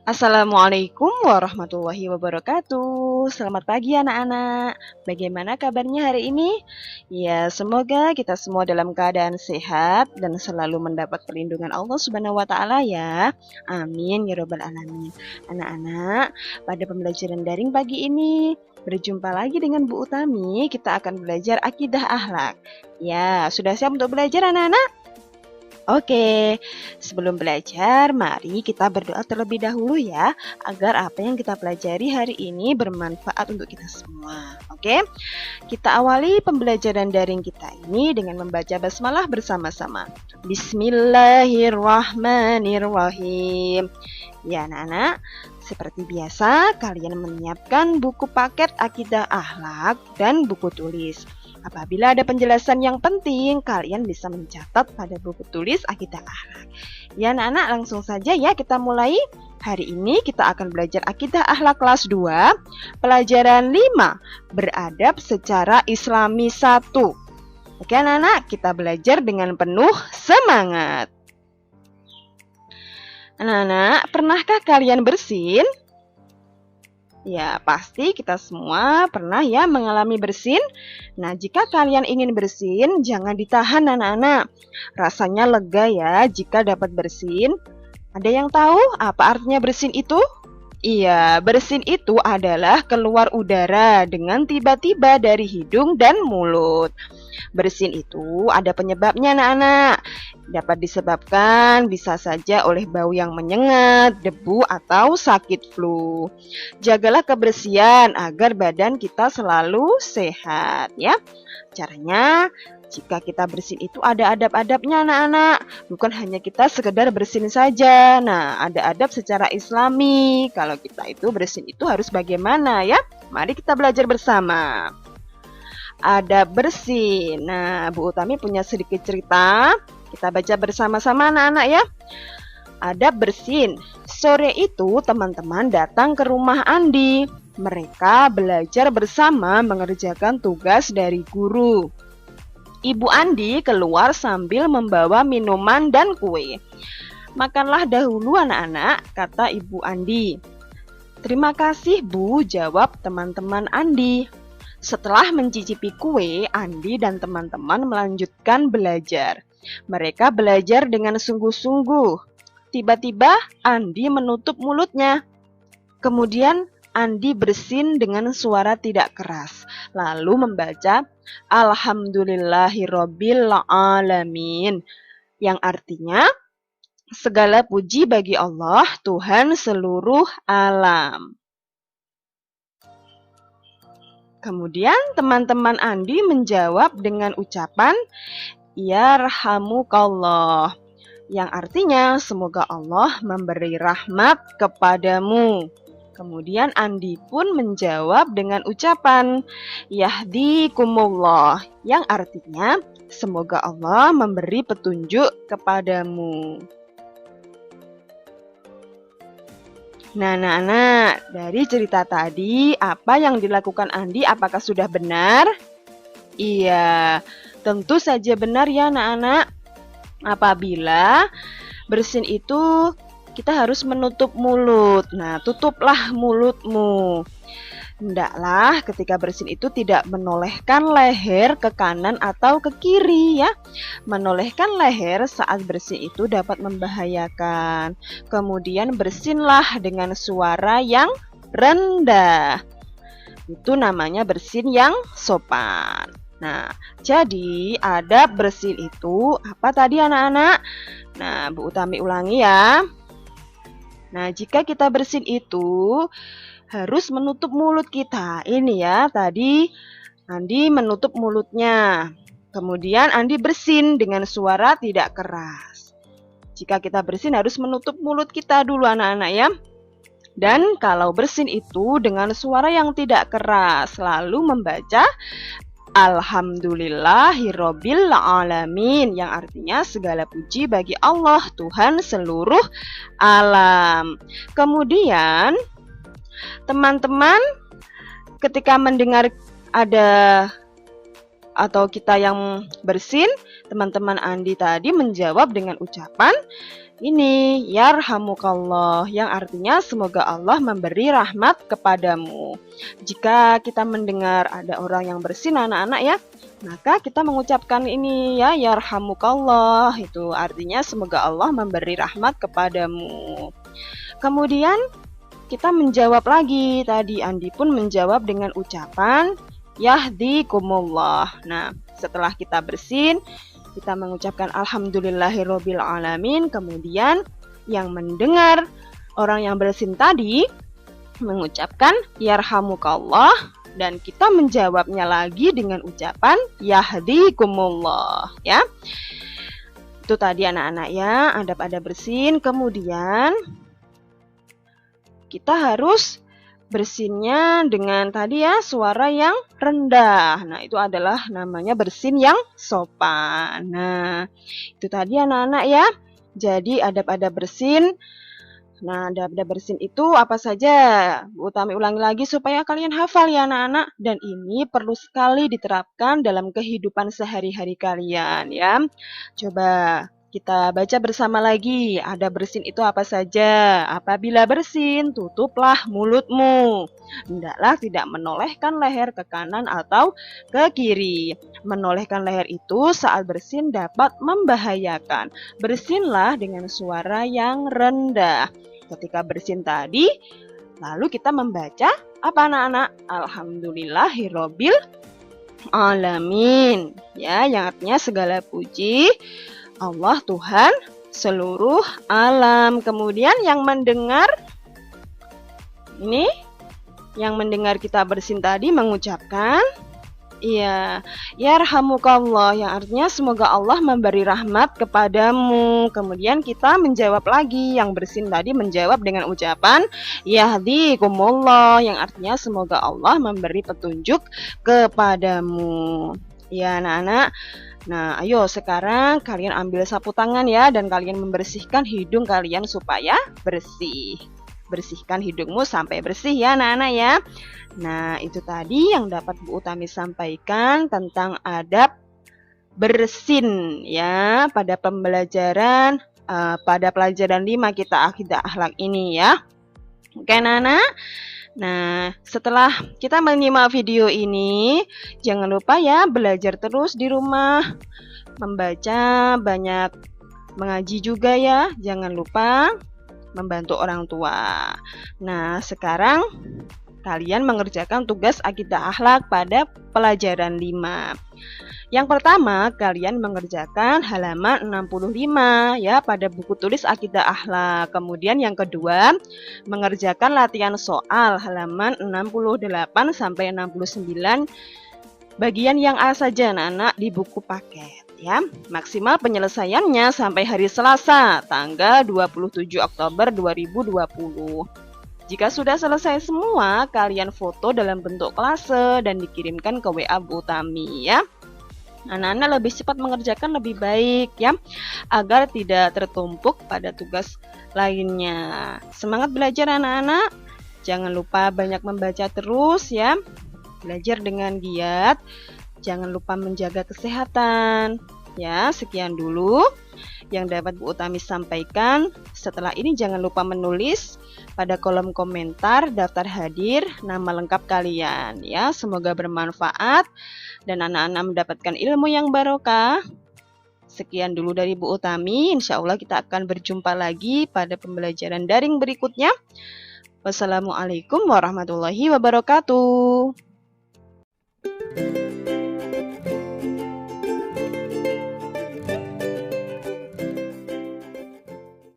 Assalamualaikum warahmatullahi wabarakatuh. Selamat pagi anak-anak. Bagaimana kabarnya hari ini? Ya, semoga kita semua dalam keadaan sehat dan selalu mendapat perlindungan Allah Subhanahu wa taala ya. Amin ya robbal alamin. Anak-anak, pada pembelajaran daring pagi ini berjumpa lagi dengan Bu Utami. Kita akan belajar akidah akhlak. Ya, sudah siap untuk belajar anak-anak? Oke, sebelum belajar, mari kita berdoa terlebih dahulu ya, agar apa yang kita pelajari hari ini bermanfaat untuk kita semua. Oke, kita awali pembelajaran daring kita ini dengan membaca basmalah bersama-sama. Bismillahirrahmanirrahim. Ya anak-anak, seperti biasa kalian menyiapkan buku paket akidah akhlak dan buku tulis. Apabila ada penjelasan yang penting, kalian bisa mencatat pada buku tulis akidah akhlak. Ya anak-anak, langsung saja ya kita mulai. Hari ini kita akan belajar akidah akhlak kelas 2, pelajaran 5, beradab secara islami 1. Oke anak-anak, kita belajar dengan penuh semangat. Anak-anak, pernahkah kalian bersin? Ya, pasti kita semua pernah ya mengalami bersin. Nah, jika kalian ingin bersin, jangan ditahan anak-anak. Rasanya lega ya jika dapat bersin. Ada yang tahu apa artinya bersin itu? Iya, bersin itu adalah keluar udara dengan tiba-tiba dari hidung dan mulut. Bersin itu ada penyebabnya anak-anak. Dapat disebabkan bisa saja oleh bau yang menyengat, debu, atau sakit flu. Jagalah kebersihan agar badan kita selalu sehat ya. Caranya, jika kita bersin itu ada adab-adabnya anak-anak. Bukan hanya kita sekedar bersin saja. Nah, ada adab secara islami. Kalau kita itu bersin itu harus bagaimana ya? Mari kita belajar bersama. Adab bersin. Nah, Bu Utami punya sedikit cerita. Kita baca bersama-sama anak-anak ya. Adab bersin. Sore itu teman-teman datang ke rumah Andi. Mereka belajar bersama mengerjakan tugas dari guru. Ibu Andi keluar sambil membawa minuman dan kue. Makanlah dahulu anak-anak, kata Ibu Andi. Terima kasih Bu, jawab teman-teman Andi. Setelah mencicipi kue, Andi dan teman-teman melanjutkan belajar. Mereka belajar dengan sungguh-sungguh. Tiba-tiba Andi menutup mulutnya. Kemudian Andi bersin dengan suara tidak keras, lalu membaca Alhamdulillahirabbil alamin, yang artinya segala puji bagi Allah, Tuhan seluruh alam. Kemudian teman-teman Andi menjawab dengan ucapan Yarhamukallah, yang artinya semoga Allah memberi rahmat kepadamu. Kemudian Andi pun menjawab dengan ucapan Yahdikumullah, yang artinya semoga Allah memberi petunjuk kepadamu. Nah, anak-anak, dari cerita tadi, apa yang dilakukan Andi apakah sudah benar? Iya, tentu saja benar ya anak-anak. Apabila bersin itu kita harus menutup mulut. Nah, tutuplah mulutmu. Hendaklah ketika bersin itu tidak menolehkan leher ke kanan atau ke kiri ya. Menolehkan leher saat bersin itu dapat membahayakan. Kemudian bersinlah dengan suara yang rendah. Itu namanya bersin yang sopan. Nah, jadi adab bersin itu apa tadi anak-anak? Nah, Bu Utami ulangi ya. Nah, jika kita bersin itu harus menutup mulut kita. Ini ya, tadi Andi menutup mulutnya. Kemudian Andi bersin dengan suara tidak keras. Jika kita bersin harus menutup mulut kita dulu anak-anak ya. Dan kalau bersin itu dengan suara yang tidak keras, lalu membaca Alhamdulillahirabbil alamin, yang artinya segala puji bagi Allah, Tuhan seluruh alam. Kemudian teman-teman ketika mendengar ada atau kita yang bersin, teman-teman Andi tadi menjawab dengan ucapan ini yarhamukallah, yang artinya semoga Allah memberi rahmat kepadamu. Jika kita mendengar ada orang yang bersin anak-anak ya, maka kita mengucapkan ini ya yarhamukallah, itu artinya semoga Allah memberi rahmat kepadamu. Kemudian kita menjawab lagi, tadi Andi pun menjawab dengan ucapan yahdikumullah. Nah, setelah kita bersin, kita mengucapkan alhamdulillahirabbil alamin, kemudian yang mendengar orang yang bersin tadi mengucapkan yarhamukallah, dan kita menjawabnya lagi dengan ucapan yahdikumullah ya. Itu tadi anak-anak ya, adab-adab bersin. Kemudian kita harus bersinnya dengan tadi ya suara yang rendah. Nah, itu adalah namanya bersin yang sopan. Nah, itu tadi anak-anak ya. Jadi adab-adab bersin. Nah, adab-adab bersin itu apa saja? Bu Utami ulangi lagi supaya kalian hafal ya anak-anak. Dan ini perlu sekali diterapkan dalam kehidupan sehari-hari kalian ya. Coba kita baca bersama lagi. Adab bersin itu apa saja? Apabila bersin, tutuplah mulutmu. Hendaklah tidak menolehkan leher ke kanan atau ke kiri. Menolehkan leher itu saat bersin dapat membahayakan. Bersinlah dengan suara yang rendah. Ketika bersin tadi, lalu kita membaca apa anak-anak? Alhamdulillahirabbil alamin. Ya, yang artinya segala puji Allah Tuhan seluruh alam. Kemudian yang mendengar ini, yang mendengar kita bersin tadi mengucapkan yarhamukallah, yang artinya semoga Allah memberi rahmat kepadamu. Kemudian kita menjawab lagi, yang bersin tadi menjawab dengan ucapan yahdikumullah, yang artinya semoga Allah memberi petunjuk kepadamu. Ya anak-anak. Nah, ayo sekarang kalian ambil sapu tangan ya, dan kalian membersihkan hidung kalian supaya bersih. Bersihkan hidungmu sampai bersih ya anak-anak ya. Nah, itu tadi yang dapat Bu Utami sampaikan tentang adab bersin ya pada pembelajaran pada pelajaran 5 kita akidah akhlak ini ya. Oke anak-anak. Nah, setelah kita menyimak video ini, jangan lupa ya belajar terus di rumah, membaca banyak, mengaji juga ya, jangan lupa membantu orang tua. Nah, sekarang kalian mengerjakan tugas akidah akhlak pada pelajaran 5. Yang pertama, kalian mengerjakan halaman 65 ya pada buku tulis akidah akhlak. Kemudian yang kedua, mengerjakan latihan soal halaman 68 sampai 69 bagian yang A saja anak-anak di buku paket ya. Maksimal penyelesaiannya sampai hari Selasa, tanggal 27 Oktober 2020. Jika sudah selesai semua, kalian foto dalam bentuk klase dan dikirimkan ke WA Bu Utami ya. Anak-anak lebih cepat mengerjakan lebih baik ya, agar tidak tertumpuk pada tugas lainnya. Semangat belajar anak-anak. Jangan lupa banyak membaca terus ya. Belajar dengan giat. Jangan lupa menjaga kesehatan. Ya, sekian dulu yang dapat Bu Utami sampaikan. Setelah ini jangan lupa menulis pada kolom komentar daftar hadir nama lengkap kalian ya. Semoga bermanfaat dan anak-anak mendapatkan ilmu yang barokah. Sekian dulu dari Bu Utami. Insya Allah kita akan berjumpa lagi pada pembelajaran daring berikutnya. Wassalamualaikum warahmatullahi wabarakatuh.